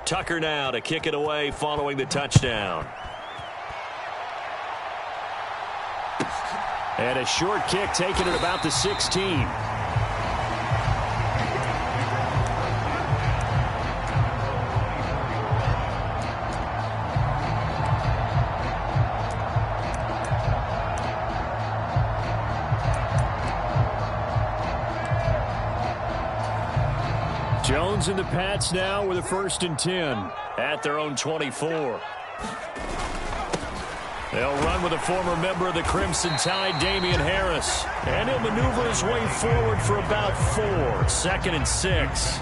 Tucker now to kick it away following the touchdown. And a short kick taken at about the 16. Jones and the Pats now with a 1st and 10 at their own 24. They'll run with a former member of the Crimson Tide, Damian Harris. And he'll maneuver his way forward for about 4. 2nd and 6.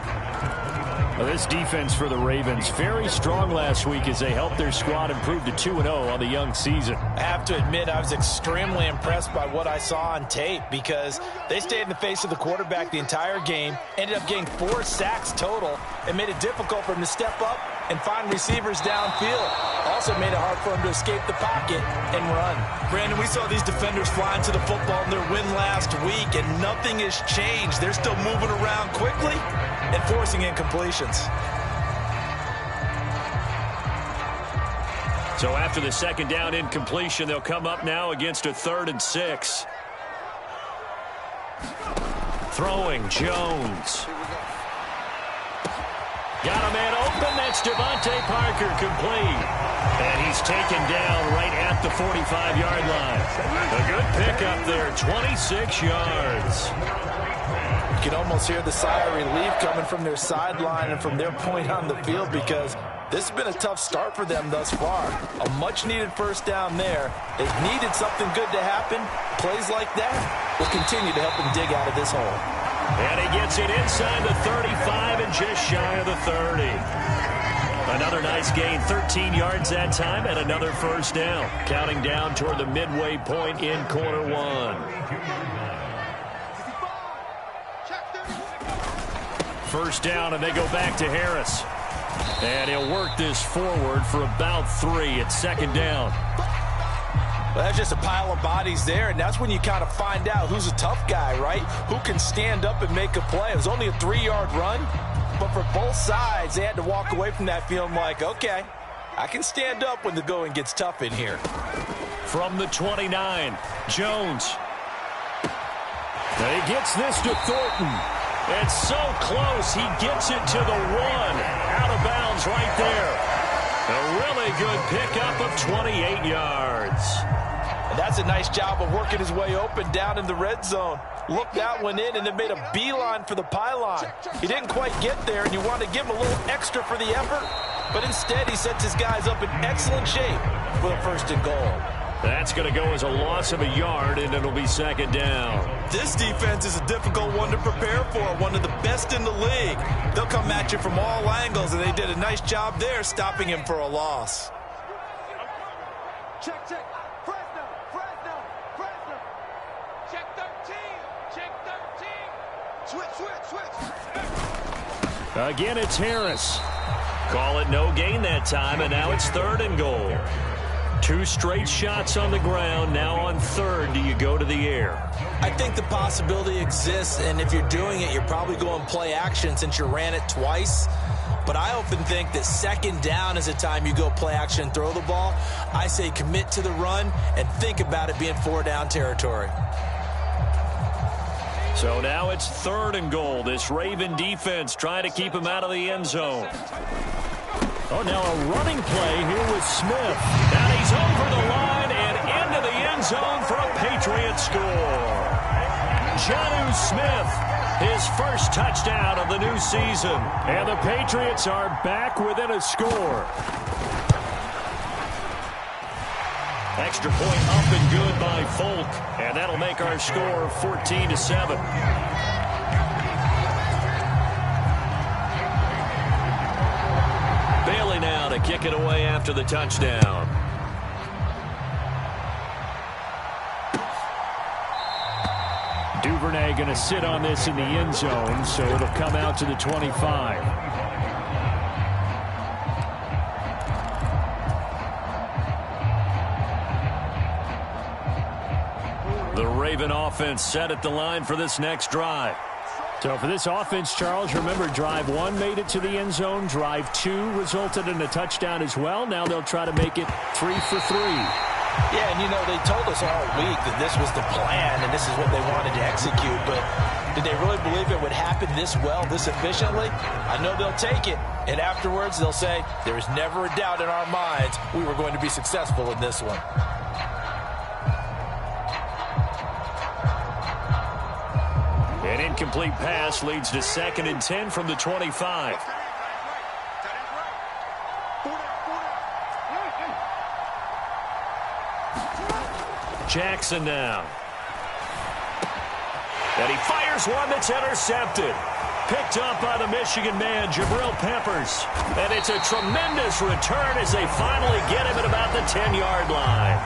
Well, this defense for the Ravens, very strong last week as they helped their squad improve to 2-0 on the young season. I have to admit, I was extremely impressed by what I saw on tape because they stayed in the face of the quarterback the entire game, ended up getting 4 sacks total, and made it difficult for him to step up and find receivers downfield. Also made it hard for him to escape the pocket and run. Brandon, we saw these defenders flying to the football in their win last week, and nothing has changed. They're still moving around quickly and forcing incompletions. So after the 2nd down incompletion, they'll come up now against a 3rd and 6. Throwing, Jones. Got a man open. That's Devontae Parker, complete. And he's taken down right at the 45-yard line. A good pickup there, 26 yards. You can almost hear the sigh of relief coming from their sideline and from their point on the field because this has been a tough start for them thus far. A much-needed 1st down there. They've needed something good to happen. Plays like that will continue to help them dig out of this hole. And he gets it inside the 35 and just shy of the 30. Another nice gain, 13 yards that time, and another 1st down. Counting down toward the midway point in quarter 1. 1st down, and they go back to Harris. And he'll work this forward for about 3 at 2nd down. Well, that's just a pile of bodies there, and that's when you kind of find out who's a tough guy, right? Who can stand up and make a play. It was only a 3-yard run, but for both sides, they had to walk away from that feeling like, okay, I can stand up when the going gets tough in here. From the 29, Jones. And he gets this to Thornton. It's so close, he gets it to the 1. Out of bounds right there. A really good pickup of 28 yards. And that's a nice job of working his way open down in the red zone. Looked that one in and then made a beeline for the pylon. He didn't quite get there, and you want to give him a little extra for the effort. But instead, he sets his guys up in excellent shape for the 1st and goal. That's going to go as a loss of a yard, and it'll be 2nd down. This defense is a difficult one to prepare for, one of the best in the league. They'll come at you from all angles, and they did a nice job there stopping him for a loss. Check. Fresno. Check 13. Switch. Again, it's Harris. Call it no gain that time, and now it's 3rd and goal. 2 straight shots on the ground. Now on 3rd, do you go to the air? I think the possibility exists, and if you're doing it, you're probably going play action since you ran it twice. But I often think that 2nd down is the time you go play action and throw the ball. I say commit to the run and think about it being 4-down territory. So now it's 3rd and goal. This Raven defense trying to keep him out of the end zone. Oh, now a running play here with Smith. And he's over the line and into the end zone for a Patriot score. Jonnu Smith, his 1st touchdown of the new season. And the Patriots are back within a score. Extra point up and good by Folk. And that'll make our score 14-7. Bailey now to kick it away after the touchdown. Duvernay going to sit on this in the end zone, so it'll come out to the 25. The Raven offense set at the line for this next drive. So for this offense, Charles, remember, drive 1 made it to the end zone. Drive 2 resulted in a touchdown as well. Now they'll try to make it 3 for 3. Yeah, and, you know, they told us all week that this was the plan and this is what they wanted to execute. But did they really believe it would happen this well, this efficiently? I know they'll take it. And afterwards, they'll say, there was never a doubt in our minds we were going to be successful in this one. An incomplete pass leads to 2nd and 10 from the 25. Jackson now. And he fires one that's intercepted. Picked up by the Michigan man, Jabril Peppers. And it's a tremendous return as they finally get him at about the 10-yard line.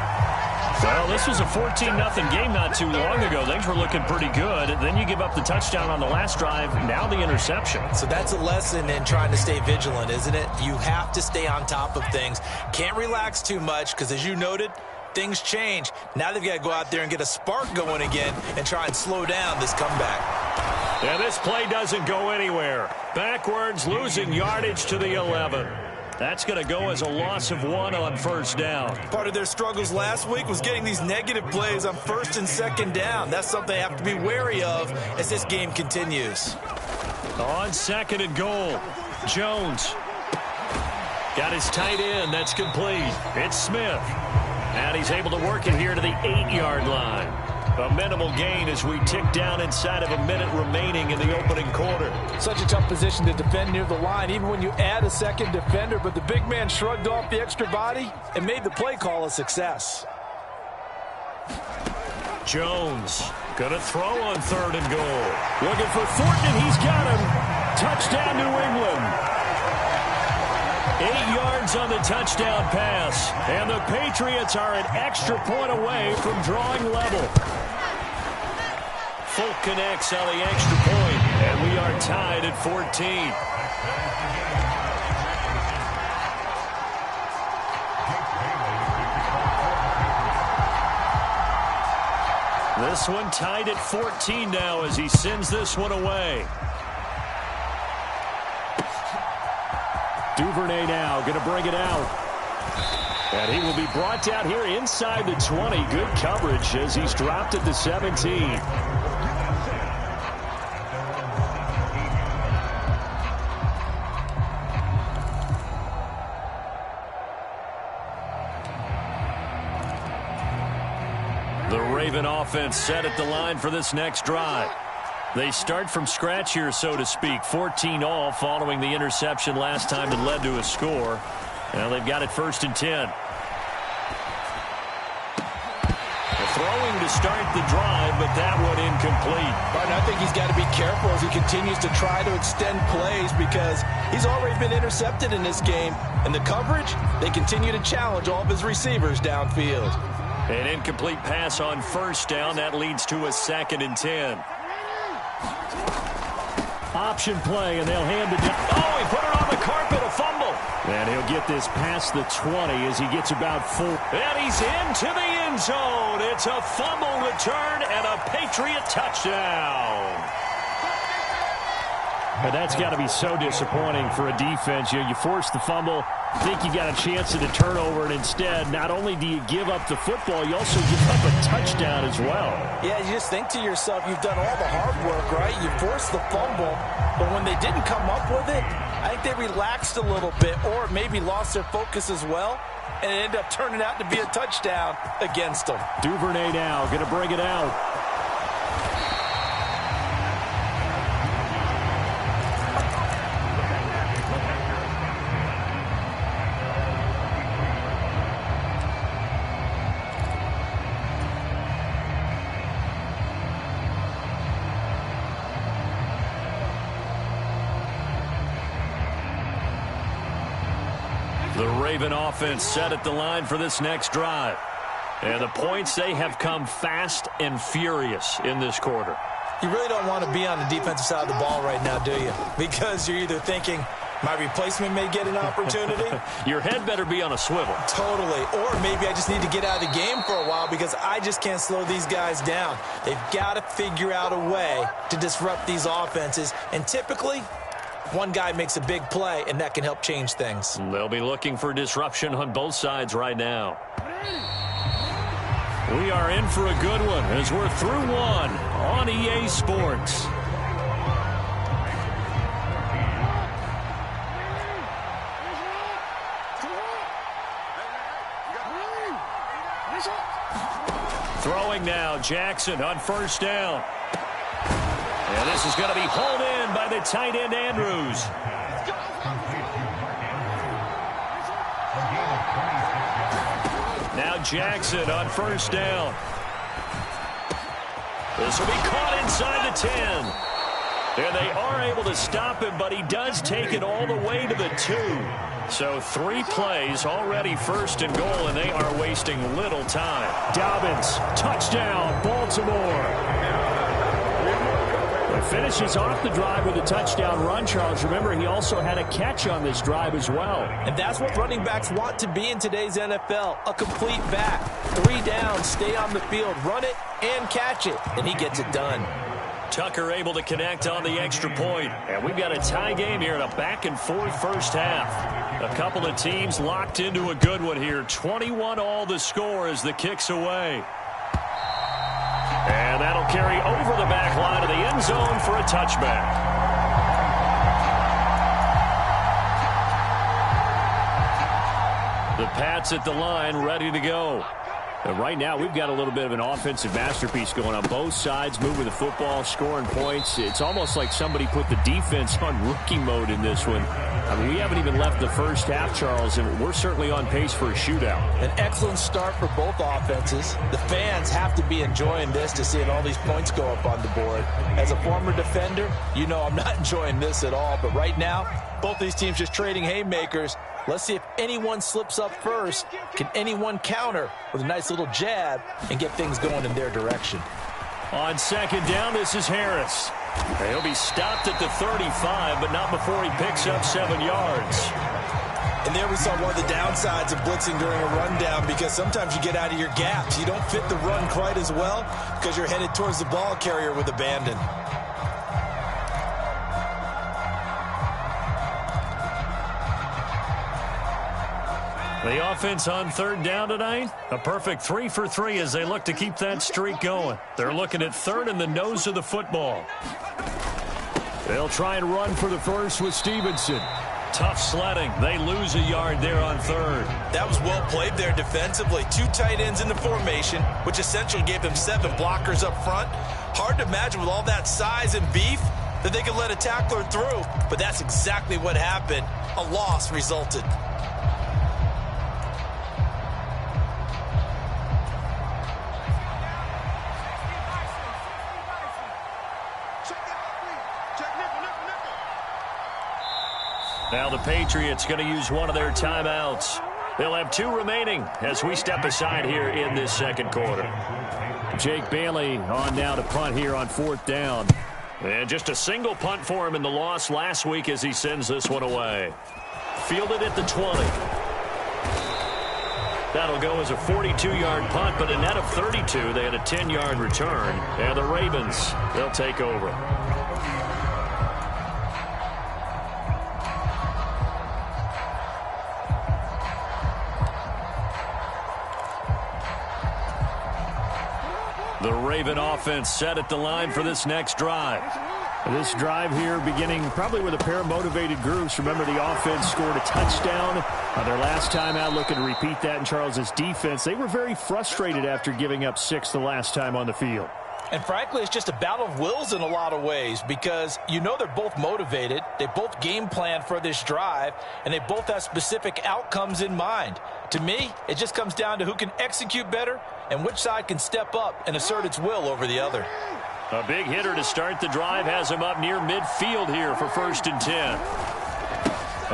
Well, this was a 14-0 game not too long ago. Things were looking pretty good. Then you give up the touchdown on the last drive. Now the interception. So that's a lesson in trying to stay vigilant, isn't it? You have to stay on top of things. Can't relax too much because, as you noted, things change. Now they've got to go out there and get a spark going again and try and slow down this comeback. Yeah, this play doesn't go anywhere. Backwards, losing yardage to the 11. That's going to go as a loss of 1 on 1st down. Part of their struggles last week was getting these negative plays on 1st and 2nd down. That's something they have to be wary of as this game continues. On 2nd and goal, Jones got his tight end. That's complete. It's Smith. And he's able to work it here to the 8-yard line. A minimal gain as we tick down inside of a minute remaining in the opening quarter. Such a tough position to defend near the line, even when you add a second defender. But the big man shrugged off the extra body and made the play call a success. Jones going to throw on 3rd and goal. Looking for Thornton, and he's got him. Touchdown, New England. 8 yards on the touchdown pass. And the Patriots are an extra point away from drawing level. Folk connects on the extra point, and we are tied at 14. This one tied at 14 now as he sends this one away. Duvernay now going to bring it out. And he will be brought down here inside the 20. Good coverage as he's dropped at the 17. The Raven offense set at the line for this next drive. They start from scratch here, so to speak. 14-all following the interception last time that led to a score. Now they've got it 1st and 10. Throwing to start the drive, but that one incomplete. Martin, I think he's got to be careful as he continues to try to extend plays because he's already been intercepted in this game. And the coverage, they continue to challenge all of his receivers downfield. An incomplete pass on 1st down. That leads to a 2nd and 10. Option play, and they'll hand it down. Oh, he put it on the carpet, a fumble. And he'll get this past the 20 as he gets about 4. And he's into the end zone. It's a fumble return and a Patriot touchdown. And that's got to be so disappointing for a defense. You force the fumble, think you got a chance at a turnover, and instead, not only do you give up the football, you also give up a touchdown as well. Yeah, you just think to yourself, you've done all the hard work, right? You forced the fumble, but when they didn't come up with it, I think they relaxed a little bit or maybe lost their focus as well, and it ended up turning out to be a touchdown against them. Duvernay now going to bring it out. The Raven offense set at the line for this next drive. And the points, they have come fast and furious in this quarter. You really don't want to be on the defensive side of the ball right now, do you? Because you're either thinking, My replacement may get an opportunity. Your head better be on a swivel. Totally. Or maybe I just need to get out of the game for a while because I just can't slow these guys down. They've got to figure out a way to disrupt these offenses. And typically, one guy makes a big play, and that can help change things. They'll be looking for disruption on both sides right now. We are in for a good one as we're through one on EA Sports. Throwing now, Jackson on first down. And this is going to be hauled in by the tight end, Andrews. Now Jackson on first down. This will be caught inside the 10. And they are able to stop him, but he does take it all the way to the 2. So 3 plays, already first and goal, and they are wasting little time. Dobbins, touchdown, Baltimore. It finishes off the drive with a touchdown run, Charles. Remember, he also had a catch on this drive as well. And that's what running backs want to be in today's NFL, a complete back. 3 downs, stay on the field, run it, and catch it, and he gets it done. Tucker able to connect on the extra point. And we've got a tie game here in a back-and-forth first half. A couple of teams locked into a good one here. 21-all the score as the kick's away. And that'll carry over the back line of the end zone for a touchback. The Pats at the line, ready to go. And right now, we've got a little bit of an offensive masterpiece going on both sides, moving the football, scoring points. It's almost like somebody put the defense on rookie mode in this one. I mean, we haven't even left the first half, Charles, and we're certainly on pace for a shootout. An excellent start for both offenses. The fans have to be enjoying this to seeing all these points go up on the board. As a former defender, you know I'm not enjoying this at all. But right now, both these teams just trading haymakers. Let's see if anyone slips up first. Can anyone counter with a nice little jab and get things going in their direction? On second down, this is Harris. He'll be stopped at the 35, but not before he picks up 7 yards. And there we saw one of the downsides of blitzing during a rundown, because sometimes you get out of your gaps. You don't fit the run quite as well because you're headed towards the ball carrier with abandon. The offense on third down tonight, a perfect 3 for 3 as they look to keep that streak going. They're looking at third in the nose of the football. They'll try and run for the first with Stevenson. Tough sledding. They lose a yard there on third. That was well played there defensively. 2 tight ends in the formation, which essentially gave them 7 blockers up front. Hard to imagine with all that size and beef that they could let a tackler through, but that's exactly what happened. A loss resulted. Now the Patriots going to use one of their timeouts. They'll have 2 remaining as we step aside here in this second quarter. Jake Bailey on now to punt here on fourth down. And just a single punt for him in the loss last week as he sends this one away. Fielded at the 20. That'll go as a 42-yard punt, but a net of 32. They had a 10-yard return. And the Ravens, they'll take over. The Raven offense set at the line for this next drive. This drive here beginning probably with a pair of motivated groups. Remember, the offense scored a touchdown their last time out. Looking to repeat that in Charles's defense. They were very frustrated after giving up 6 the last time on the field. And frankly, it's just a battle of wills in a lot of ways, because you know they're both motivated. They both game plan for this drive, and they both have specific outcomes in mind. To me, it just comes down to who can execute better and which side can step up and assert its will over the other. A big hitter to start the drive has him up near midfield here for 1st and 10.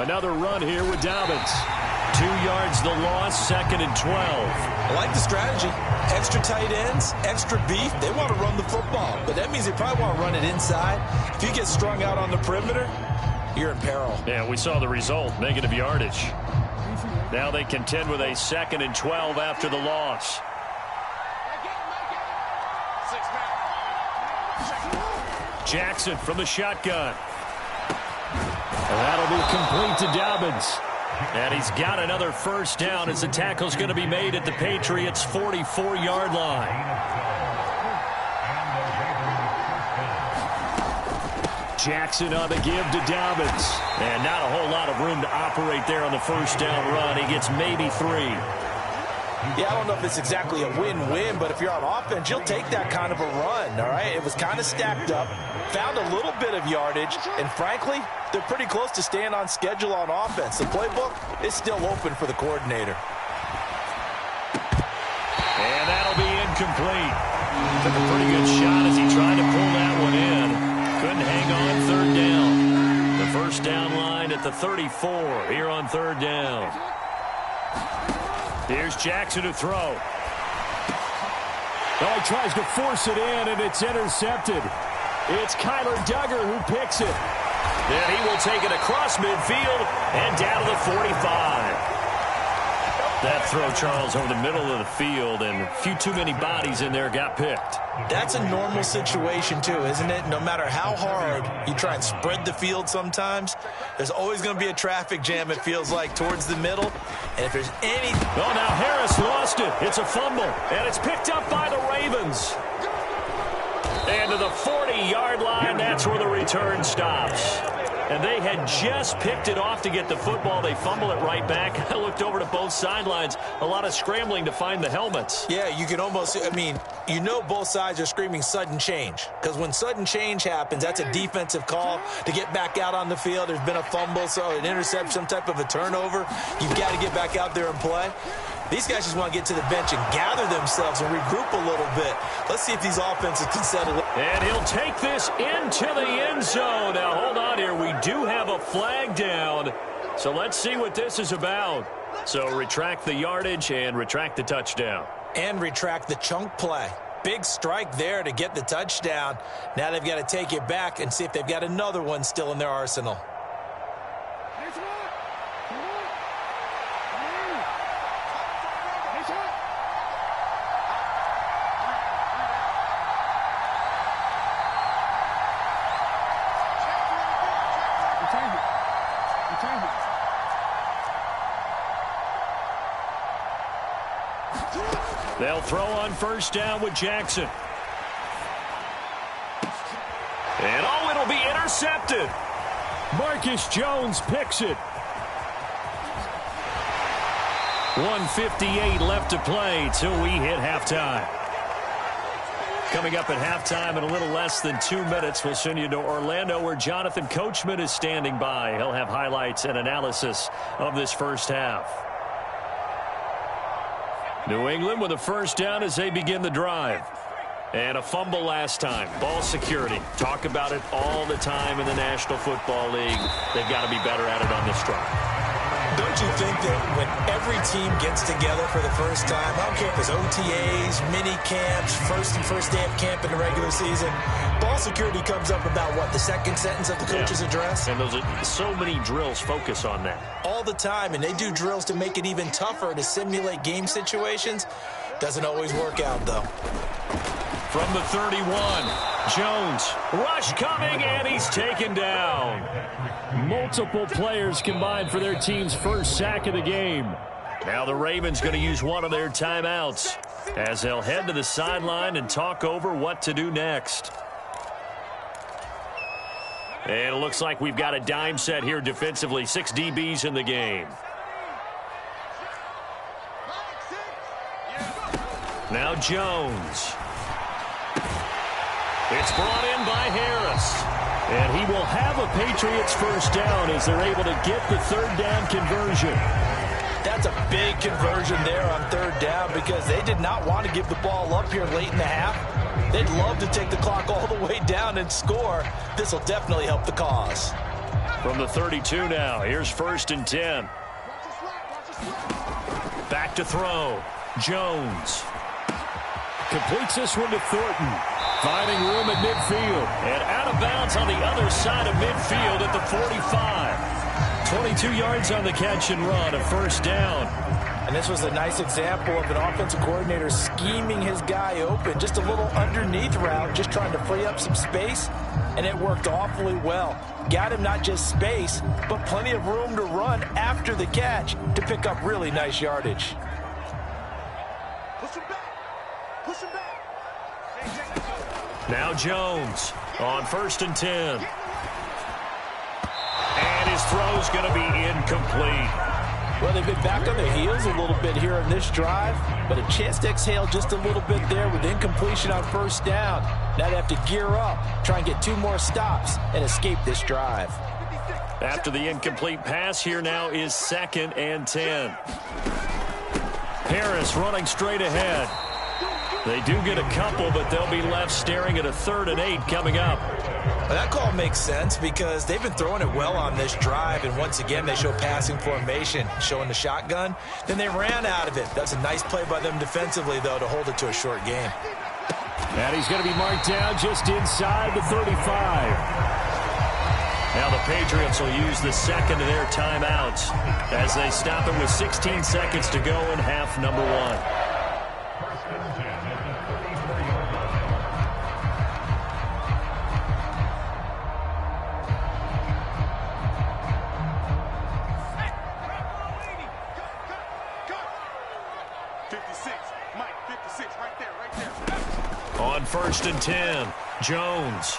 Another run here with Dobbins. 2 yards the loss, 2nd and 12. I like the strategy. Extra tight ends, extra beef. They want to run the football, but that means they probably want to run it inside. If you get strung out on the perimeter, you're in peril. Yeah, we saw the result, negative yardage. Now they contend with a 2nd and 12 after the loss. Jackson from the shotgun. And that'll be complete to Dobbins. And he's got another first down as the tackle's going to be made at the Patriots' 44-yard line. Jackson on the give to Dobbins. And not a whole lot of room to operate there on the first down run. He gets maybe 3. Yeah, I don't know if it's exactly a win-win, but if you're on offense, you'll take that kind of a run, all right? It was kind of stacked up, found a little bit of yardage, and frankly, they're pretty close to staying on schedule on offense. The playbook is still open for the coordinator. And that'll be incomplete. Took a pretty good shot as he tried to pull that one in. Couldn't hang on 3rd down. The first down line at the 34 here on 3rd down. Here's Jackson to throw. Oh, he tries to force it in, and it's intercepted. It's Kyler Duggar who picks it. Then he will take it across midfield and down to the 45. That throw, Charles, over the middle of the field, and a few too many bodies in there got picked. That's a normal situation, too, isn't it? No matter how hard you try and spread the field sometimes, there's always going to be a traffic jam, it feels like, towards the middle. And if there's any... Oh, now Harris lost it. It's a fumble, and it's picked up by the Ravens. And to the 40-yard line, that's where the return stops. And they had just picked it off to get the football. They fumble it right back. I looked over to both sidelines. A lot of scrambling to find the helmets. Yeah, you can almost, I mean, you know both sides are screaming sudden change. Because when sudden change happens, that's a defensive call to get back out on the field. There's been a fumble, so an interception, some type of a turnover. You've got to get back out there and play. These guys just want to get to the bench and gather themselves and regroup a little bit. Let's see if these offenses can settle it. And he'll take this into the end zone. Now, hold on here. We do have a flag down. So let's see what this is about. So retract the yardage and retract the touchdown. And retract the chunk play. Big strike there to get the touchdown. Now they've got to take it back and see if they've got another one still in their arsenal. They'll throw on first down with Jackson. And oh, it'll be intercepted. Marcus Jones picks it. 1:58 left to play till we hit halftime. Coming up at halftime in a little less than 2 minutes, we'll send you to Orlando where Jonathan Coachman is standing by. He'll have highlights and analysis of this first half. New England with a first down as they begin the drive. And a fumble last time. Ball security. Talk about it all the time in the National Football League. They've got to be better at it on this drive. Don't you think that when every team gets together for the first time, I don't care if it's OTAs, mini camps, first day of camp in the regular season, ball security comes up about, what, the second sentence of the coach's address? And those are so many drills focus on that. All the time, and they do drills to make it even tougher to simulate game situations. Doesn't always work out, though. From the 31, Jones, rush coming, and he's taken down. Multiple players combined for their team's first sack of the game. Now the Ravens going to use one of their timeouts as they'll head to the sideline and talk over what to do next. And it looks like we've got a dime set here defensively. 6 DBs in the game. Now Jones. It's brought in by Harris. And he will have a Patriots first down as they're able to get the third down conversion. That's a big conversion there on third down because they did not want to give the ball up here late in the half. They'd love to take the clock all the way down and score. This will definitely help the cause. From the 32 now, here's 1st and 10. Back to throw. Jones. Completes this one to Thornton. Finding room at midfield. And out of bounds on the other side of midfield at the 45. 22 yards on the catch and run, a first down. And this was a nice example of an offensive coordinator scheming his guy open. Just a little underneath route, just trying to free up some space. And it worked awfully well. Got him not just space, but plenty of room to run after the catch to pick up really nice yardage. Push him back. Push him back. Now Jones on 1st and 10. And his throw's going to be incomplete. Well, they've been back on their heels a little bit here in this drive, but a chance to exhale just a little bit there with incompletion on 1st down. Now they have to gear up, try and get 2 more stops, and escape this drive. After the incomplete pass, here now is 2nd and 10. Harris running straight ahead. They do get a couple, but they'll be left staring at a 3rd and 8 coming up. Well, that call makes sense because they've been throwing it well on this drive, and once again they show passing formation, showing the shotgun. Then they ran out of it. That's a nice play by them defensively, though, to hold it to a short game. And he's going to be marked down just inside the 35. Now the Patriots will use the second of their timeouts as they stop it with 16 seconds to go in half number 1. On 1st and 10, Jones.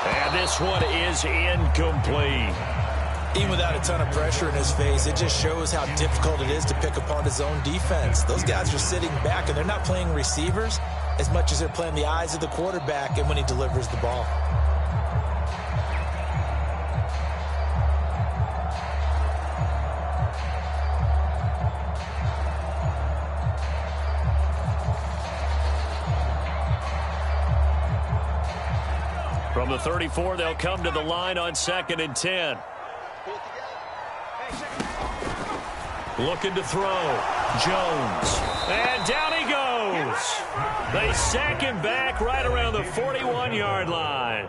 And this one is incomplete. Even without a ton of pressure in his face, it just shows how difficult it is to pick apart his own defense. Those guys are sitting back, and they're not playing receivers as much as they're playing the eyes of the quarterback and when he delivers the ball. From the 34, they'll come to the line on 2nd and 10. Looking to throw. Jones. And down he goes. They sack him back right around the 41-yard line.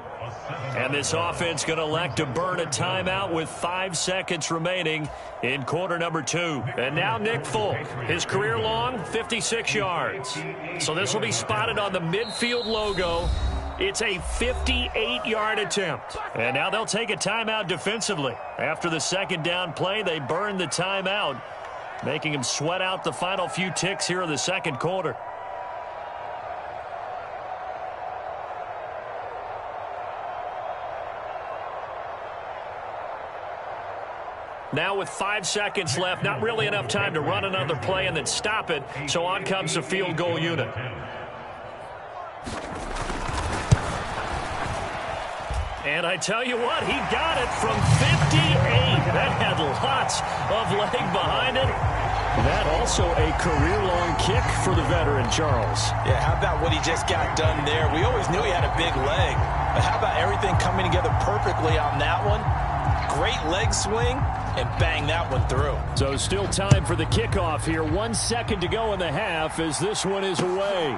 And this offense going to elect to burn a timeout with 5 seconds remaining in quarter number 2. And now Nick Folk, his career long, 56 yards. So this will be spotted on the midfield logo. It's a 58-yard attempt. And now they'll take a timeout defensively. After the 2nd down play, they burn the timeout, making him sweat out the final few ticks here in the 2nd quarter. Now with 5 seconds left, not really enough time to run another play and then stop it, so on comes the field goal unit. And I tell you what, he got it from 58. That had lots of leg behind it. That also a career-long kick for the veteran, Charles. Yeah, how about what he just got done there? We always knew he had a big leg. But how about everything coming together perfectly on that one? Great leg swing, and bang that one through. So still time for the kickoff here. 1 second to go in the half as this one is away.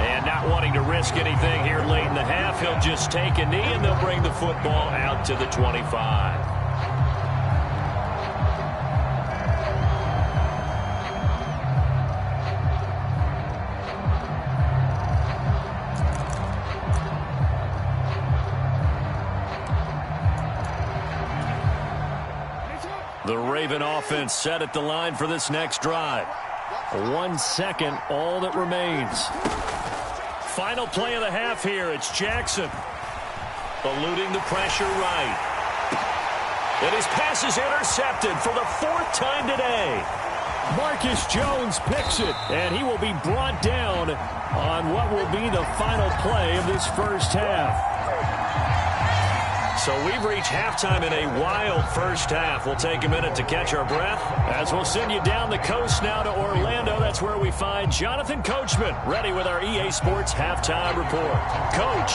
And not wanting to risk anything here late in the half, he'll just take a knee and they'll bring the football out to the 25. The Raven offense set at the line for this next drive. 1 second, all that remains. Final play of the half here. It's Jackson. Eluding the pressure right. And his pass is intercepted for the 4th time today. Marcus Jones picks it, and he will be brought down on what will be the final play of this first half. So we've reached halftime in a wild first half. We'll take a minute to catch our breath as we'll send you down the coast now to Orlando. That's where we find Jonathan Coachman ready with our EA Sports Halftime Report. Coach.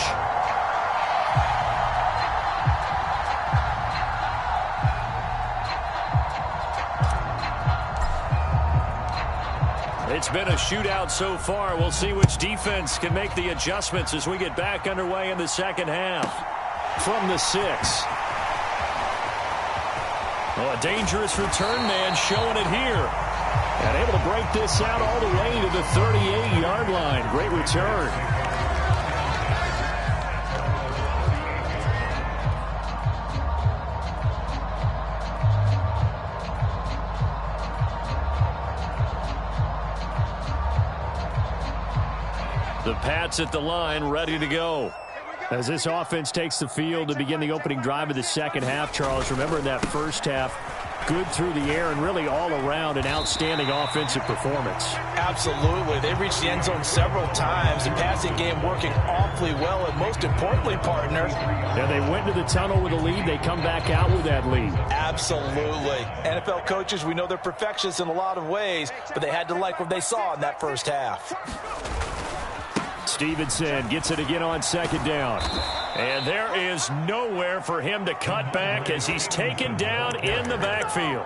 It's been a shootout so far. We'll see which defense can make the adjustments as we get back underway in the second half. From the 6. Oh, a dangerous return man showing it here. And able to break this out all the way to the 38-yard line. Great return. The Pats at the line, ready to go. As this offense takes the field to begin the opening drive of the second half, Charles, remember in that first half, good through the air and really all around an outstanding offensive performance. Absolutely. They reached the end zone several times. The passing game working awfully well, and most importantly, partner. Yeah, they went to the tunnel with a lead. They come back out with that lead. Absolutely. NFL coaches, we know they're perfectionists in a lot of ways, but they had to like what they saw in that first half. Stevenson gets it again on second down. And there is nowhere for him to cut back as he's taken down in the backfield.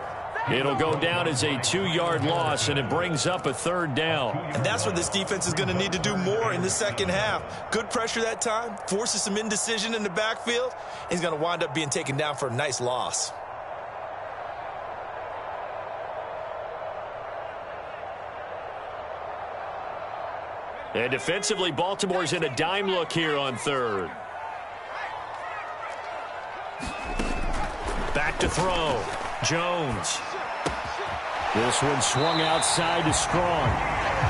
It'll go down as a 2-yard loss, and it brings up a third down. And that's what this defense is going to need to do more in the second half. Good pressure that time, forces some indecision in the backfield. He's going to wind up being taken down for a nice loss. And defensively, Baltimore's in a dime look here on third. Back to throw. Jones. This one swung outside to Strong.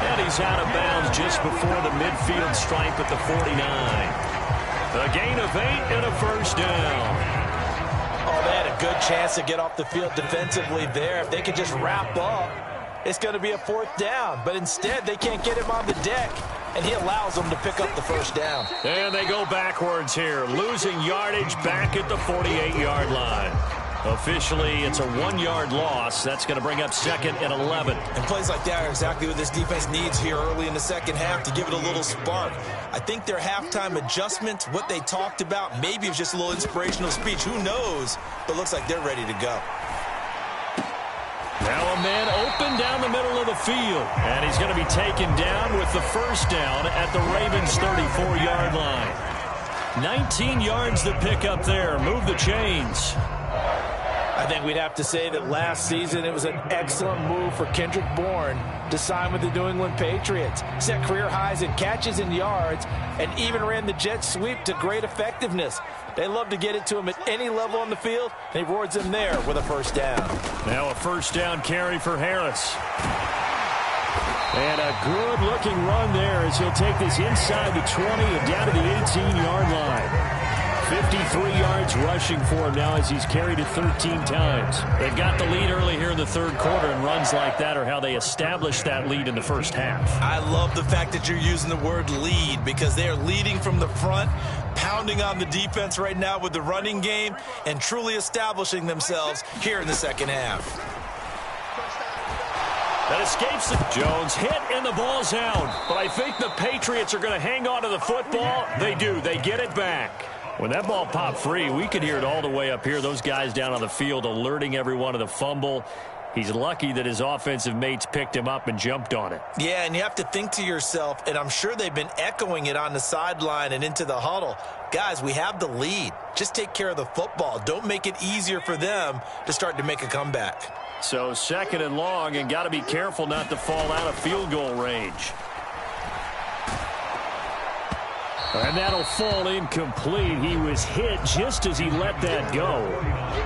And he's out of bounds just before the midfield stripe at the 49. A gain of 8 and a first down. Oh, they had a good chance to get off the field defensively there. If they could just wrap up, it's going to be a fourth down. But instead, they can't get him on the deck, and he allows them to pick up the first down. And they go backwards here, losing yardage back at the 48-yard line. Officially, it's a 1-yard loss. That's going to bring up second and 11. And plays like that are exactly what this defense needs here early in the second half to give it a little spark. I think their halftime adjustments, what they talked about, maybe it was just a little inspirational speech. Who knows? But looks like they're ready to go. Now a man open down the middle of the field. And he's going to be taken down with the first down at the Ravens' 34-yard line. 19 yards to pick up there. Move the chains. I think we'd have to say that last season it was an excellent move for Kendrick Bourne to sign with the New England Patriots. Set career highs in catches and yards, and even ran the jet sweep to great effectiveness. They love to get it to him at any level on the field. They rewards him there with a first down. Now a first down carry for Harris. And a good-looking run there as he'll take this inside the 20 and down to the 18-yard line. 53 yards rushing for him now as he's carried it 13 times. They've got the lead early here in the third quarter, and runs like that are how they established that lead in the first half. I love the fact that you're using the word lead because they are leading from the front, pounding on the defense right now with the running game, and truly establishing themselves here in the second half. That escapes it. Jones hit and the ball's out. But I think the Patriots are going to hang on to the football. They do. They get it back. When that ball popped free, we could hear it all the way up here. Those guys down on the field alerting everyone of the fumble. He's lucky that his offensive mates picked him up and jumped on it. Yeah, and you have to think to yourself, and I'm sure they've been echoing it on the sideline and into the huddle. Guys, we have the lead. Just take care of the football. Don't make it easier for them to start to make a comeback. So second and long, and got to be careful not to fall out of field goal range. And that'll fall incomplete. He was hit just as he let that go.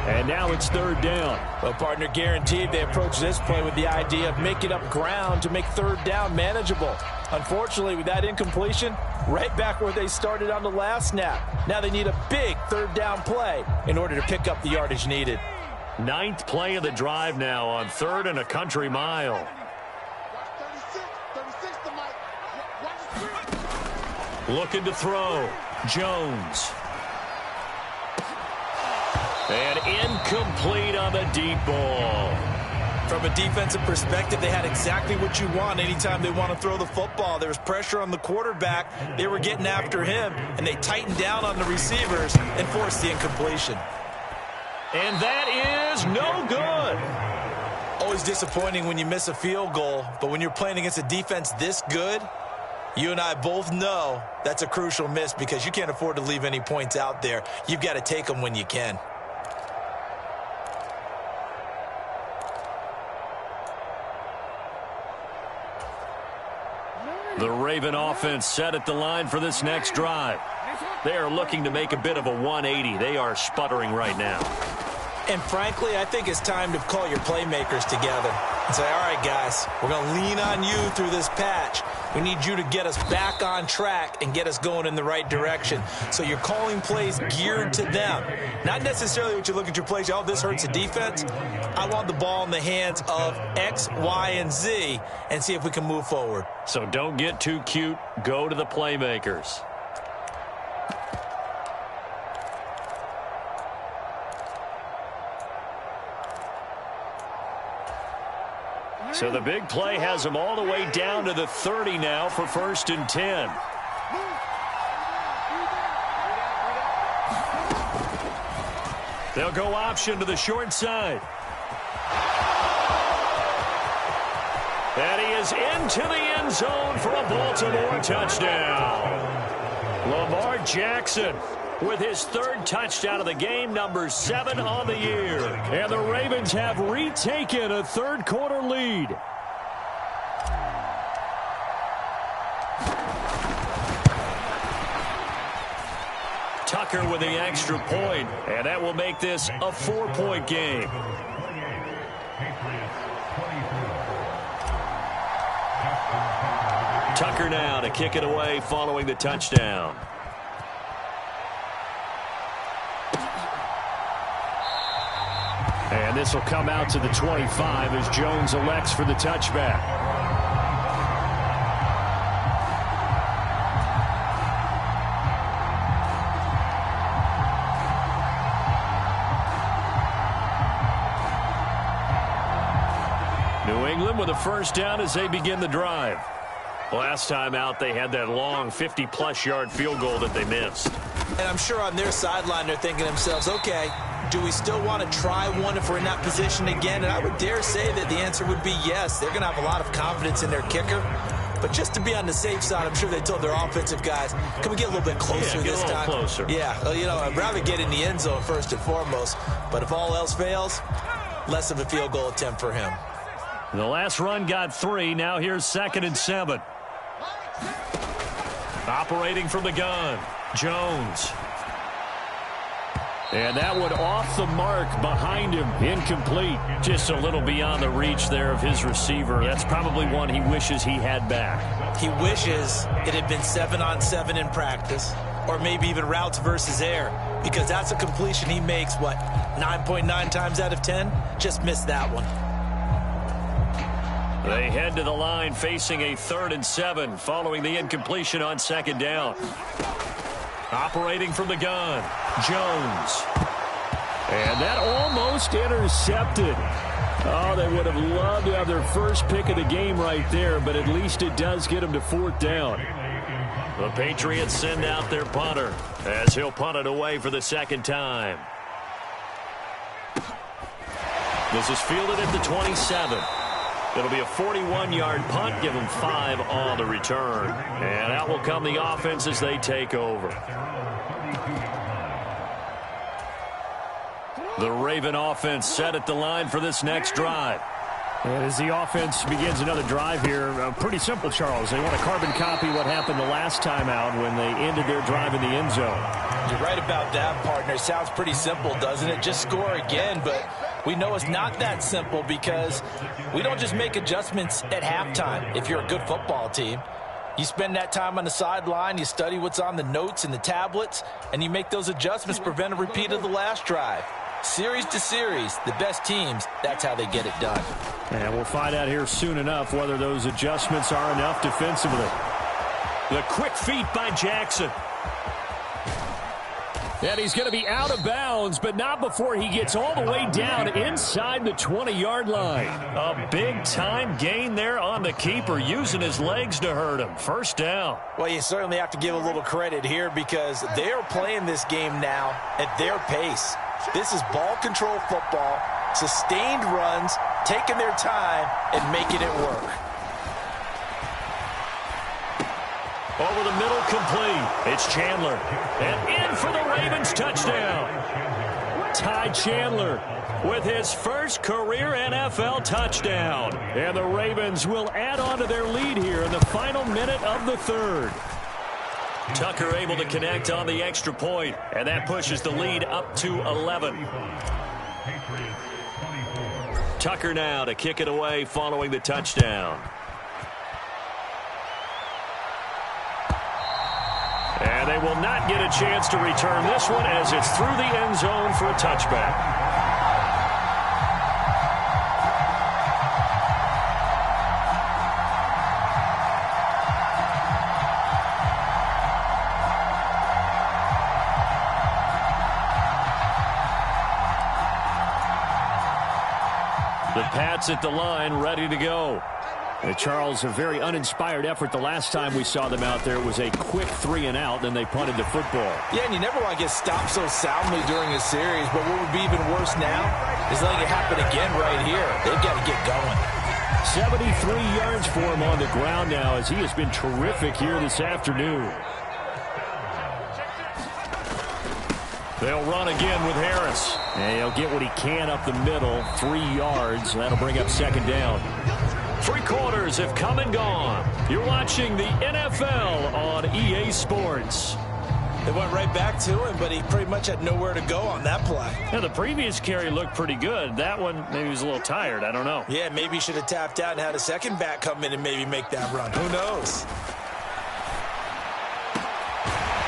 And now it's third down. Well, partner, guaranteed they approach this play with the idea of making up ground to make third down manageable. Unfortunately, with that incompletion, right back where they started on the last snap. Now they need a big third down play in order to pick up the yardage needed. 9th play of the drive now on 3rd and a country mile. Looking to throw. Jones. And incomplete on the deep ball. From a defensive perspective, they had exactly what you want anytime they want to throw the football. There was pressure on the quarterback. They were getting after him, and they tightened down on the receivers and forced the incompletion. And that is no good. Always disappointing when you miss a field goal, but when you're playing against a defense this good, you and I both know that's a crucial miss because you can't afford to leave any points out there. You've got to take them when you can. The Raven offense set at the line for this next drive. They are looking to make a bit of a 180. They are sputtering right now. And frankly, I think it's time to call your playmakers together and say, all right, guys, we're going to lean on you through this patch. We need you to get us back on track and get us going in the right direction. So you're calling plays geared to them. Not necessarily what you look at your plays, oh, this hurts the defense. I want the ball in the hands of X, Y, and Z and see if we can move forward. So don't get too cute. Go to the playmakers. So the big play has them all the way down to the 30 now for 1st and 10. They'll go option to the short side. And he is into the end zone for a Baltimore touchdown. Lamar Jackson with his 3rd touchdown of the game, number 7 on the year. And the Ravens have retaken a 3rd quarter lead. Tucker with the extra point, and that will make this a 4-point game. Tucker now to kick it away following the touchdown. And this will come out to the 25 as Jones elects for the touchback. New England with a 1st down as they begin the drive. Last time out, they had that long 50-plus yard field goal that they missed. And I'm sure on their sideline they're thinking to themselves, okay, do we still want to try one if we're in that position again? And I would dare say that the answer would be yes. They're going to have a lot of confidence in their kicker. But just to be on the safe side, I'm sure they told their offensive guys, can we get a little bit closer this time? Yeah, get a little closer. Yeah, well, you know, I'd rather get in the end zone first and foremost. But if all else fails, less of a field goal attempt for him. The last run got 3. Now here's 2nd and 7. Operating from the gun, Jones. And that one off the mark behind him, incomplete. Just a little beyond the reach there of his receiver. That's probably one he wishes he had back. He wishes it had been 7-on-7 in practice, or maybe even routes versus air, because that's a completion he makes, what, 9.9 times out of 10? Just missed that one. They head to the line facing a 3rd and 7 following the incompletion on 2nd down. Operating from the gun, Jones. And that almost intercepted. Oh, they would have loved to have their first pick of the game right there, but at least it does get them to 4th down. The Patriots send out their punter as he'll punt it away for the 2nd time. This is fielded at the 27. It'll be a 41-yard punt, give them 5 on the return. And out will come the offense as they take over. The Raven offense set at the line for this next drive. And as the offense begins another drive here, pretty simple, Charles. They want to carbon copy what happened the last time out when they ended their drive in the end zone. You're right about that, partner. Sounds pretty simple, doesn't it? Just score again, but we know it's not that simple because we don't just make adjustments at halftime if you're a good football team. You spend that time on the sideline, you study what's on the notes and the tablets, and you make those adjustments to prevent a repeat of the last drive. Series to series, the best teams, that's how they get it done. And we'll find out here soon enough whether those adjustments are enough defensively. The quick feet by Jackson. And he's going to be out of bounds, but not before he gets all the way down inside the 20-yard line. A big-time gain there on the keeper, using his legs to hurt him. 1st down. Well, you certainly have to give a little credit here because they are playing this game now at their pace. This is ball control football, sustained runs, taking their time and making it work. Over the middle, complete. It's Chandler. And in for the Ravens touchdown. Ty Chandler with his first career NFL touchdown. And the Ravens will add on to their lead here in the final minute of the third. Tucker able to connect on the extra point, and that pushes the lead up to 11. Tucker now to kick it away following the touchdown. And they will not get a chance to return this one as it's through the end zone for a touchback. The Pats at the line, ready to go. Charles, a very uninspired effort the last time we saw them out there. It was a quick 3 and out, then they punted the football. Yeah, and you never want to get stopped so soundly during a series, but what would be even worse now is letting it happen again right here. They've got to get going. 73 yards for him on the ground now as he has been terrific here this afternoon. They'll run again with Harris. And he'll get what he can up the middle, 3 yards. That'll bring up second down. 3 quarters have come and gone. You're watching the NFL on EA Sports. They went right back to him, but he pretty much had nowhere to go on that play. Yeah, the previous carry looked pretty good. That one, maybe he was a little tired. I don't know. Yeah, maybe he should have tapped out and had a second back come in and maybe make that run. Who knows?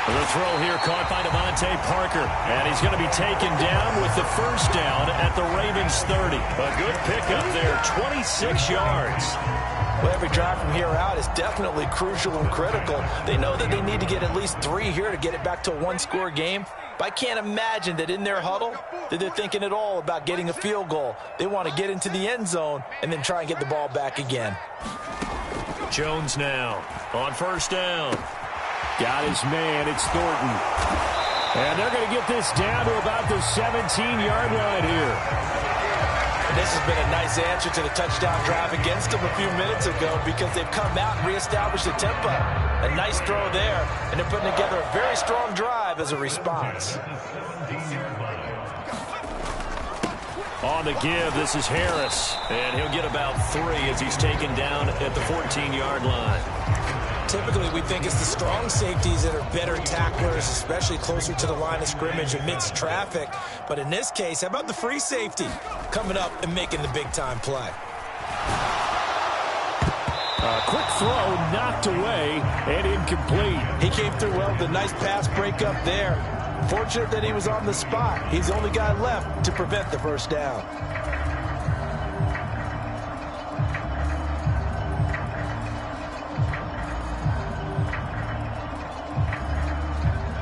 The throw here caught by Devontae Parker. And he's going to be taken down with the first down at the Ravens 30. A good pickup there, 26 yards. Well, every drive from here out is definitely crucial and critical. They know that they need to get at least 3 here to get it back to a one-score game. But I can't imagine that in their huddle that they're thinking at all about getting a field goal. They want to get into the end zone and then try and get the ball back again. Jones now on first down. Got his man. It's Thornton. And they're going to get this down to about the 17-yard line here. And this has been a nice answer to the touchdown drive against them a few minutes ago because they've come out and reestablished the tempo. A nice throw there, and they're putting together a very strong drive as a response. On the give, this is Harris. And he'll get about 3 as he's taken down at the 14-yard line. Typically, we think it's the strong safeties that are better tacklers, especially closer to the line of scrimmage amidst traffic. But in this case, how about the free safety coming up and making the big-time play? A quick throw knocked away and incomplete. He came through well with a nice pass breakup there. Fortunate that he was on the spot. He's the only guy left to prevent the first down.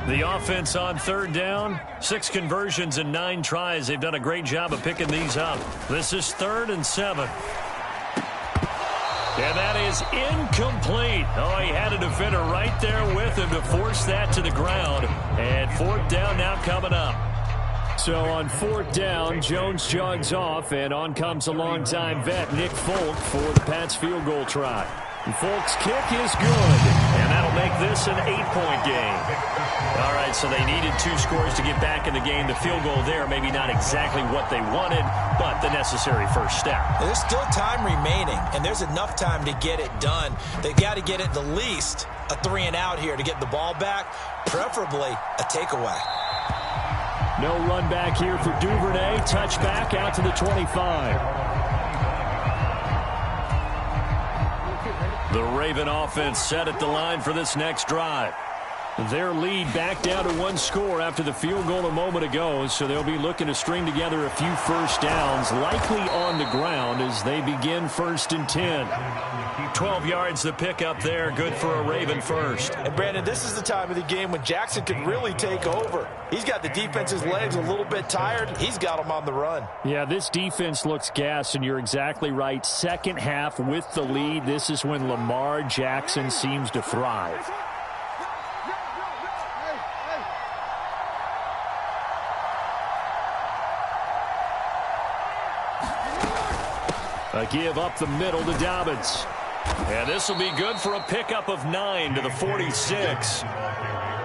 The offense on third down, 6 conversions and 9 tries. They've done a great job of picking these up. This is 3rd and 7. And that is incomplete. Oh, he had a defender right there with him to force that to the ground. And 4th down now coming up. So on 4th down, Jones jogs off, and on comes a longtime vet, Nick Folk, for the Pats field goal try. And Folk's kick is good, and that'll make this an 8-point game. All right, so they needed 2 scores to get back in the game. The field goal there, maybe not exactly what they wanted, but the necessary first step. There's still time remaining, and there's enough time to get it done. They got to get at the least a 3 and out here to get the ball back, preferably a takeaway. No run back here for Duvernay. Touchback out to the 25. The Raven offense set at the line for this next drive. Their lead back down to 1 score after the field goal a moment ago, so they'll be looking to string together a few first downs, likely on the ground as they begin 1st and 10. 12 yards the pickup there, good for a Raven first. And Brandon, this is the time of the game when Jackson can really take over. He's got the defense's legs a little bit tired. He's got them on the run. Yeah, this defense looks gassed, and you're exactly right. Second half with the lead, this is when Lamar Jackson seems to thrive. A give up the middle to Dobbins. And this will be good for a pickup of 9 to the 46.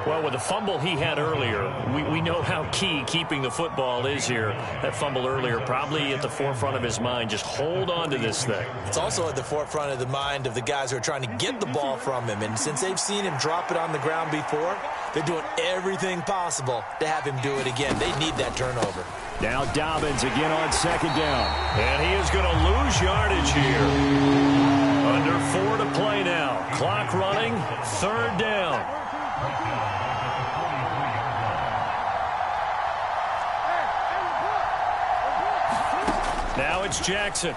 Well, with the fumble he had earlier, we know how key keeping the football is here. That fumble earlier probably at the forefront of his mind. Just hold on to this thing. It's also at the forefront of the mind of the guys who are trying to get the ball from him. And since they've seen him drop it on the ground before, they're doing everything possible to have him do it again. They need that turnover. Now Dobbins again on second down. And he is going to lose yardage here. Under 4 to play now. Clock running, third down. Now it's Jackson.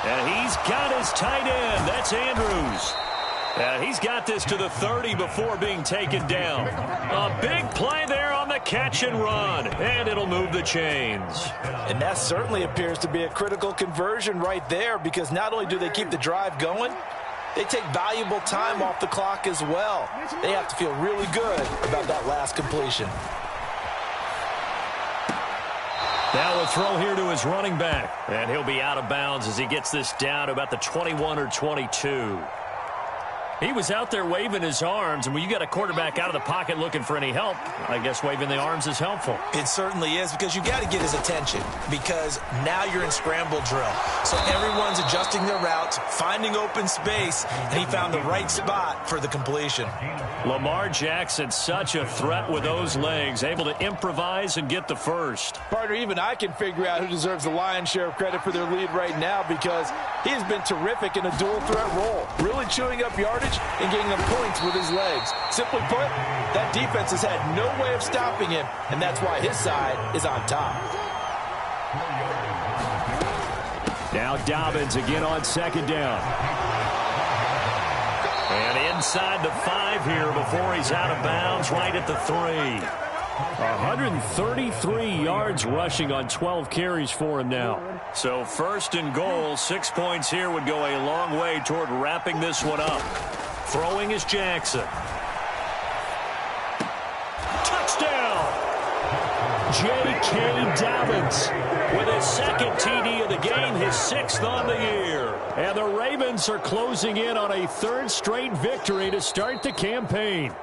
And he's got his tight end. That's Andrews. And he's got this to the 30 before being taken down. A big play there on the catch and run. And it'll move the chains. And that certainly appears to be a critical conversion right there, because not only do they keep the drive going, they take valuable time off the clock as well. They have to feel really good about that last completion. Now a throw here to his running back. And he'll be out of bounds as he gets this down to about the 21 or 22. He was out there waving his arms, and when you got a quarterback out of the pocket looking for any help, I guess waving the arms is helpful. It certainly is, because you got to get his attention, because now you're in scramble drill. So everyone's adjusting their routes, finding open space, and he found the right spot for the completion. Lamar Jackson, such a threat with those legs, able to improvise and get the first. Partner, even I can figure out who deserves the lion's share of credit for their lead right now, because he has been terrific in a dual threat role, really chewing up yardage and getting them points with his legs. Simply put, that defense has had no way of stopping him, and that's why his side is on top. Now Dobbins again on second down. And inside the 5 here before he's out of bounds, right at the 3. 133 yards rushing on 12 carries for him now. So first and goal, 6 points here would go a long way toward wrapping this one up. Throwing is Jackson. Touchdown! J.K. Dobbins With his second TD of the game, his 6th on the year. And the Ravens are closing in on a 3rd straight victory to start the campaign.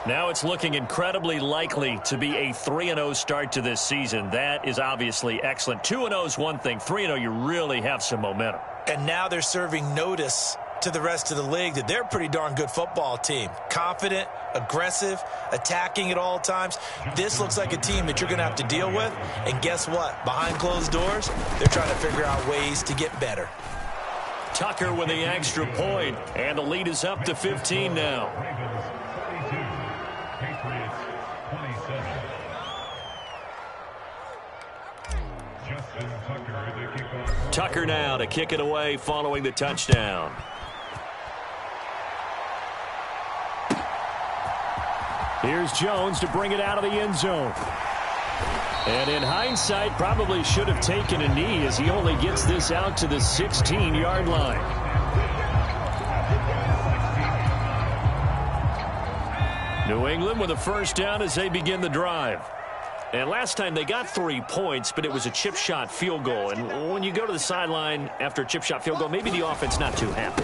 Now it's looking incredibly likely to be a 3-0 start to this season. That is obviously excellent. 2-0 is one thing. 3-0, you really have some momentum. And now they're serving notice to the rest of the league that they're a pretty darn good football team. Confident, aggressive, attacking at all times. This looks like a team that you're going to have to deal with. And guess what? Behind closed doors, they're trying to figure out ways to get better. Tucker with the extra point, and the lead is up to 15 now. Tucker now to kick it away following the touchdown. Here's Jones to bring it out of the end zone. And in hindsight, probably should have taken a knee as he only gets this out to the 16-yard line. New England with a first down as they begin the drive. And last time they got 3 points, but it was a chip shot field goal. And when you go to the sideline after a chip shot field goal, maybe the offense not too happy.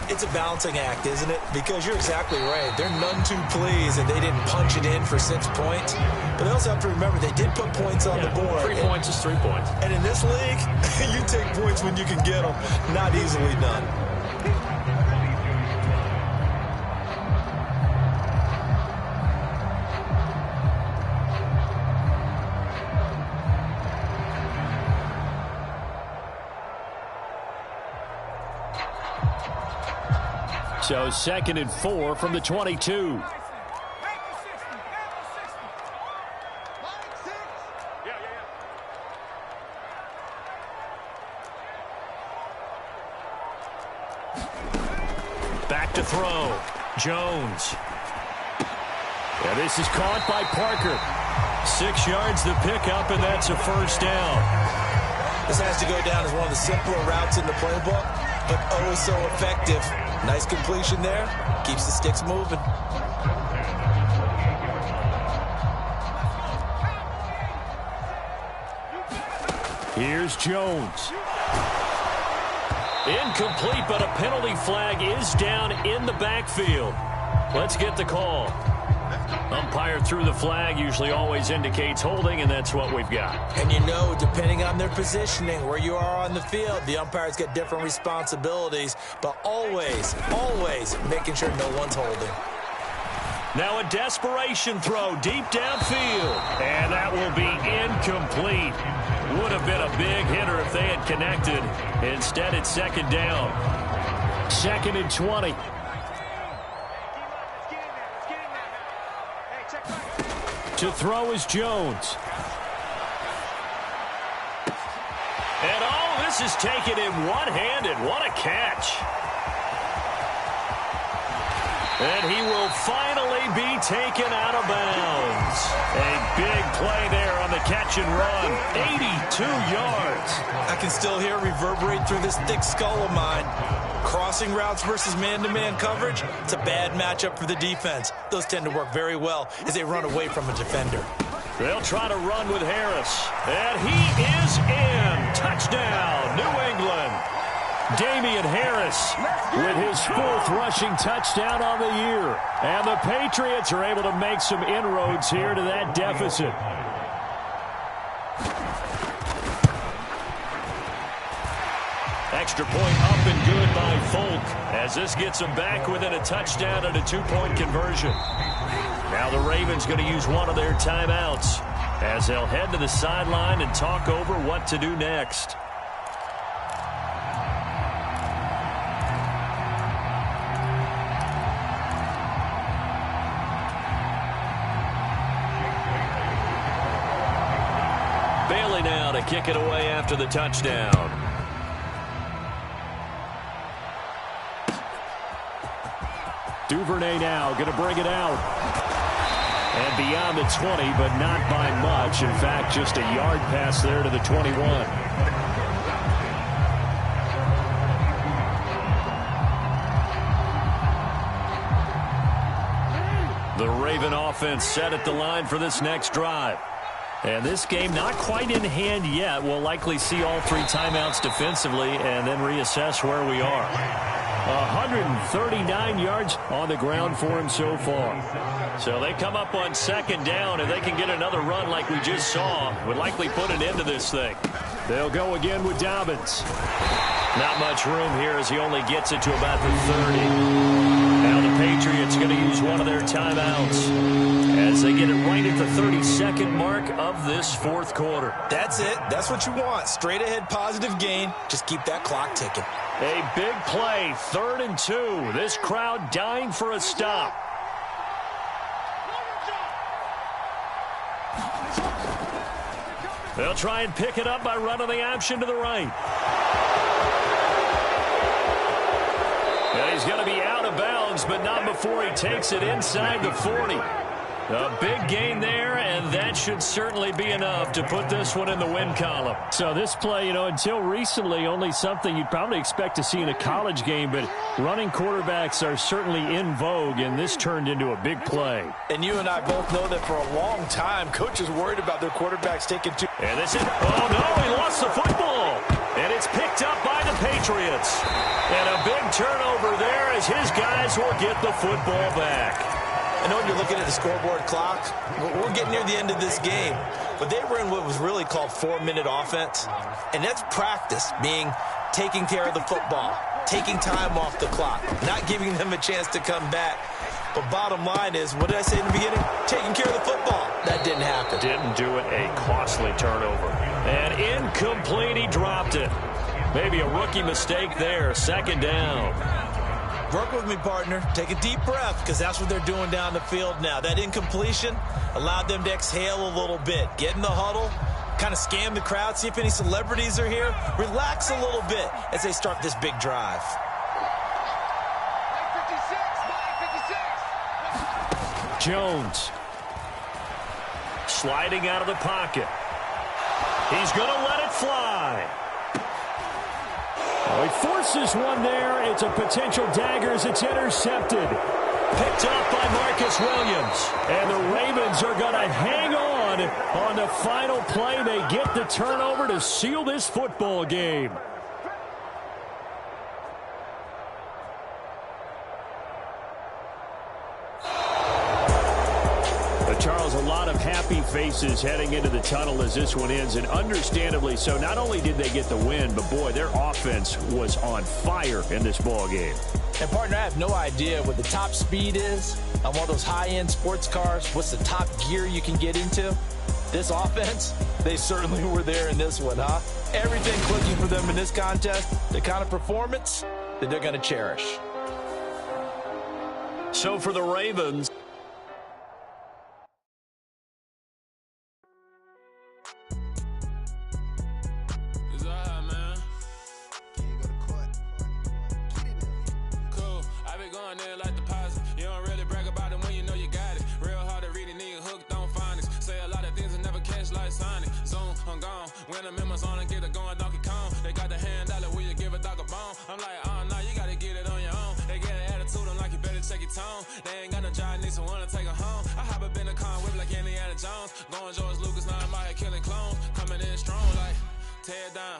It's a balancing act, isn't it? Because you're exactly right. They're none too pleased that they didn't punch it in for 6 points. But they also have to remember they did put points on the board. 3 points is 3 points. And in this league, you take points when you can get them. Not easily done. So 2nd and 4 from the 22. Back to throw. Jones. And this is caught by Parker. 6 yards to pick up, and that's a first down. This has to go down as one of the simpler routes in the playbook, but oh so effective. Nice completion there. Keeps the sticks moving. Here's Jones. Incomplete, but a penalty flag is down in the backfield. Let's get the call. Umpire threw the flag, usually always indicates holding, and that's what we've got. And you know, depending on their positioning, where you are on the field, the umpire's got different responsibilities, but always, always making sure no one's holding. Now a desperation throw deep downfield, and that will be incomplete. Would have been a big hitter if they had connected. Instead, it's second down. 2nd and 20. To throw is Jones. And oh, this is taken in one-handed. What a catch. And he will finally be taken out of bounds. A big play there on the catch and run. 82 yards. I can still hear it reverberate through this thick skull of mine. Crossing routes versus man-to-man coverage, it's a bad matchup for the defense. Those tend to work very well as they run away from a defender. They'll try to run with Harris. And he is in. Touchdown, New England. Damian Harris with his 4th rushing touchdown on the year. And the Patriots are able to make some inroads here to that deficit. Extra point up and good by Folk as this gets them back within a touchdown and a 2-point conversion. Now the Ravens going to use one of their timeouts as they'll head to the sideline and talk over what to do next. Bailey now to kick it away after the touchdown. Duvernay now going to bring it out. And beyond the 20, but not by much. In fact, just a yard pass there to the 21. The Raven offense set at the line for this next drive. And this game not quite in hand yet. We'll likely see all 3 timeouts defensively and then reassess where we are. 139 yards on the ground for him so far. So they come up on 2nd down, and they can get another run like we just saw. Would likely put an end to this thing. They'll go again with Dobbins. Not much room here as he only gets it to about the 30. Now the Patriots going to use one of their timeouts as they get it right at the 32nd mark of this 4th quarter. That's it. That's what you want. Straight ahead positive gain. Just keep that clock ticking. A big play, 3rd and 2. This crowd dying for a stop. They'll try and pick it up by running the option to the right. And he's going to be out of bounds, but not before he takes it inside the 40. A big gain there, and that should certainly be enough to put this one in the win column. So this play, until recently, only something you'd probably expect to see in a college game, but running quarterbacks are certainly in vogue, and this turned into a big play. And you and I both know that for a long time, coaches worried about their quarterbacks taking 2. And this is, oh no, he lost the football. And it's picked up by the Patriots. And a big turnover there as his guys will get the football back. I know when you're looking at the scoreboard clock, we're getting near the end of this game, but they were in what was really called 4-minute offense, and that's practice, meaning taking care of the football, taking time off the clock, not giving them a chance to come back. But bottom line is, what did I say in the beginning? Taking care of the football. That didn't happen. Didn't do it. A costly turnover. And incomplete. He dropped it. Maybe a rookie mistake there. 2nd down. Work with me, partner. Take a deep breath, because that's what they're doing down the field now. That incompletion allowed them to exhale a little bit. Get in the huddle, kind of scan the crowd, see if any celebrities are here. Relax a little bit as they start this big drive. Jones. Sliding out of the pocket. He's going to let it fly. Oh, he forces one there. It's a potential dagger as it's intercepted. Picked up by Marcus Williams. And the Ravens are going to hang on the final play, they get the turnover to seal this football game. Charles, a lot of happy faces heading into the tunnel as this one ends, and understandably so. Not only did they get the win, but, boy, their offense was on fire in this ball game. And, partner, I have no idea what the top speed is on one of those high-end sports cars. What's the top gear you can get into? This offense, they certainly were there in this one, huh? Everything clicking for them in this contest, the kind of performance that they're going to cherish. So for the Ravens, when the members on and get it going Donkey Kong. They got the hand out, will you give a dog a bone? I'm like, oh, no, you got to get it on your own. They get an attitude, I'm like, you better check your tone. They ain't got no job, need someone to take her home. I hop up in a car, whip like Indiana Jones. Going George Lucas, now I'm out here killing clones. Coming in strong like, tear down,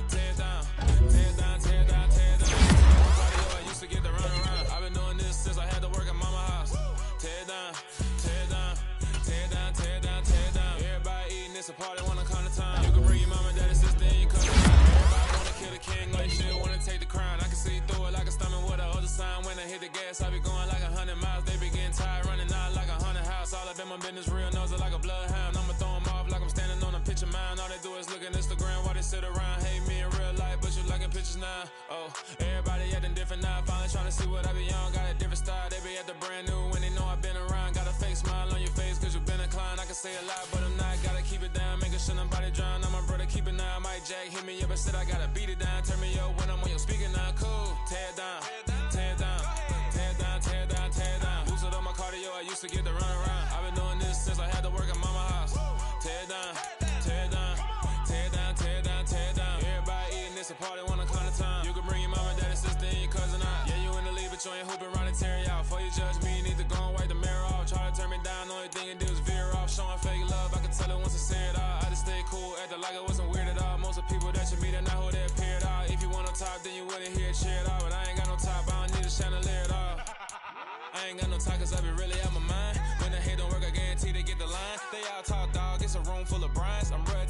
tear down, tear down, tear down, tear down. I used to get the run around. I've been doing this since I had to work at mama house. Tear down, tear down, tear down, tear down, tear down. Everybody eating this, a party wanna come to time. You can bring your mama, daddy, sister, and your cousin. Everybody wanna kill the king like shit, wanna take the crown. I can see through it like a stomach with a other sign. When I hit the gas, I be going like 100 miles. They be getting tired, running out like 100 house. All up in my business, real nose it like a bloodhound. I'ma throw them off like I'm standing on a picture mound. All they do is look at Instagram while they sit around. Hate me in real life, but you liking pictures now. Oh, everybody acting different now. Finally trying to see what I be on. Got a different style, they be at the brand new when they know I've been around. Got a fake smile on your face cause you been inclined. I can say a lot, but I'm not. Gotta keep it down, making sure nobody drown. I'm my brother, keep it now. Mike Jack hit me up and said I gotta beat it down. Turn me up when I'm on your speaker now. Cool, tear down, tear down, tear down, tear down, tear down. Boosted up my cardio, I used to get the run around. I've been doing this since I had to work at mama house. Tear down, tear down, tear down, tear down, tear down. Everybody eating this, a party wanna come to time. You can bring your mama, daddy, sister, and your cousin out. Yeah, you in the lead, but you ain't hooping around and tear out. Before you judge me, you need to go and wipe the mirror off. Try to turn me down, only thing you do is veer off. Showing fake love, I can tell it once I say it all. I just stay cool, acting like it wasn't weird at all. Most of the people that you meet are not who they appear at all. If you want on top, then you wouldn't hear it cheer at all. But I ain't got no top, I don't need a chandelier at all. I ain't got no talk cause I be really out my mind. When the hate don't work, I guarantee they get the line. They all talk dog, it's a room full of brinds. I'm real